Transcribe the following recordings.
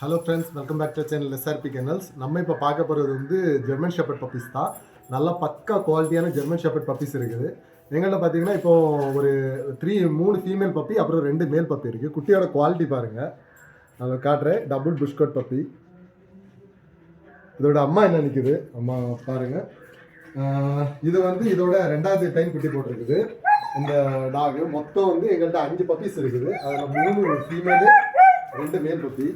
Hello friends, welcome back to channel SRP kennels. நம்ம இப்போ பார்க்க போகிறது வந்து ஜெர்மன் ஷெப்பர்ட் பப்பீஸ் தான். நல்லா பக்கா குவாலிட்டியான ஜெர்மன் ஷெப்பர்ட் பப்பீஸ் இருக்குது எங்கள்கிட்ட. பார்த்தீங்கன்னா இப்போ ஒரு 3 ஃபீமேல் பப்பி அப்புறம் 2 மேல் பப்பி இருக்குது. குட்டியோட குவாலிட்டி பாருங்கள், அதை காட்டுறேன். Double plush coat puppy. இதோட அம்மா என்ன நிற்குது, அம்மா பாருங்கள். இது வந்து இதோட 2வது டைம் குட்டி போட்டிருக்குது. இந்த டாகு மொத்தம் வந்து எங்கள்கிட்ட 5 பப்பீஸ் இருக்குது. அதில் 3 ஃபீமேலு 2 மேல் பப்பி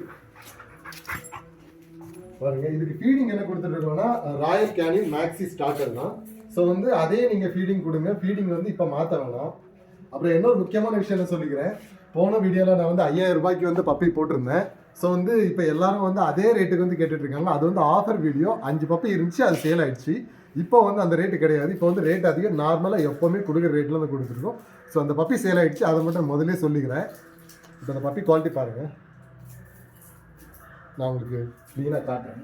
பாருங்க. இதுக்கு ஃபீடிங் என்ன கொடுத்துருக்கோம்னா ராயல் கேனின் மேக்ஸி ஸ்டார்டர் தான். ஸோ வந்து அதே நீங்கள் ஃபீடிங் கொடுங்க. ஃபீடிங் வந்து இப்போ மாற்ற வேணாம். அப்புறம் இன்னொரு முக்கியமான விஷயம் என்ன சொல்லிக்கிறேன், போன வீடியோவில் நான் வந்து 5000 ரூபாய்க்கு வந்து பப்பி போட்டிருந்தேன். ஸோ வந்து இப்போ எல்லாரும் வந்து அதே ரேட்டுக்கு வந்து கேட்டுட்ருக்காங்க. அது வந்து ஆஃபர் வீடியோ. 5 பப்பி இருந்துச்சு, அது சேல் ஆயிடுச்சு. இப்போ வந்து அந்த ரேட்டு கிடையாது. இப்போ வந்து ரேட் அதிகம். நார்மலாக எப்போவுமே கொடுக்குற ரேட்டில் வந்து கொடுத்துருக்கோம். ஸோ அந்த பப்பி சேல் ஆகிடுச்சு, அதை மட்டும் முதலே சொல்லிக்கிறேன். இப்போ அந்த பப்பி குவாலிட்டி பாருங்கள், நான் உங்களுக்கு க்ளீனாக காட்டுறேன்.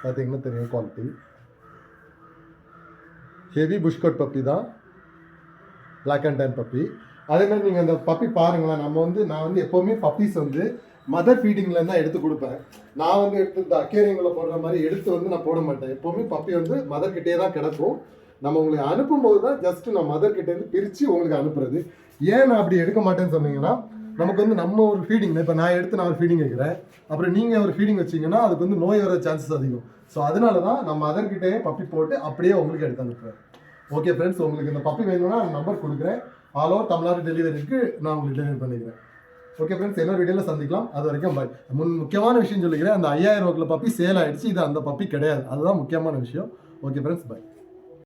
பார்த்தீங்கன்னா தெரியும் குவாலிட்டி. ஹெவி புஷ்கோட் பப்பி தான், பிளாக் அண்ட் டேன் பப்பி. அதேமாதிரி நீங்கள் அந்த பப்பி பாருங்களேன். நான் வந்து எப்போவுமே பப்பீஸ் வந்து மதர் ஃபீடிங்கில் தான் எடுத்து கொடுப்பேன். நான் வந்து எடுத்து இந்த அக்வேரியங்களை போடுற மாதிரி எடுத்து வந்து நான் போட மாட்டேன். எப்போவுமே பப்பி வந்து மதர்கிட்டே தான் கிடக்கும். நம்ம உங்களுக்கு அனுப்பும்போது தான் ஜஸ்ட்டு நான் மதர்கிட்டேருந்து பிரித்து உங்களுக்கு அனுப்புறது. ஏன் நான் அப்படி எடுக்க மாட்டேன்னு சொன்னீங்கன்னா, நமக்கு வந்து நம்ம ஒரு ஃபீடிங், இப்போ நான் எடுத்து நான் ஒரு ஃபீடிங் வைக்கிறேன், அப்புறம் நீங்கள் ஒரு ஃபீடிங் வச்சிங்கன்னா அதுக்கு வந்து நோய் வர சான்சஸ் அதிகம். ஸோ அதனால தான் நம்ம அதர்கிட்டே பப்பி போட்டு அப்படியே உங்களுக்கு எடுத்து அனுப்புகிறேன். ஓகே ஃப்ரெண்ட்ஸ், உங்களுக்கு இந்த பப்பி வேணும்னா நம்பர் கொடுக்குறேன். ஆல் ஓவர் தமிழ்நாடு டெலிவரிக்கு நான் உங்களுக்கு டெலிவரி பண்ணிக்கிறேன். ஓகே ஃப்ரெண்ட்ஸ், இன்னொரு வீடியோவில் சந்திக்கலாம். அது வரைக்கும் பாய். முக்கியமான விஷயம் சொல்லிக்கிறேன், அந்த 5000 ரூபாய்க்குள்ள பப்பி சேல் ஆகிடுச்சு. இது அந்த பப்பி கிடையாது. அதுதான் முக்கியமான விஷயம். ஓகே ஃப்ரெண்ட்ஸ், பாய்.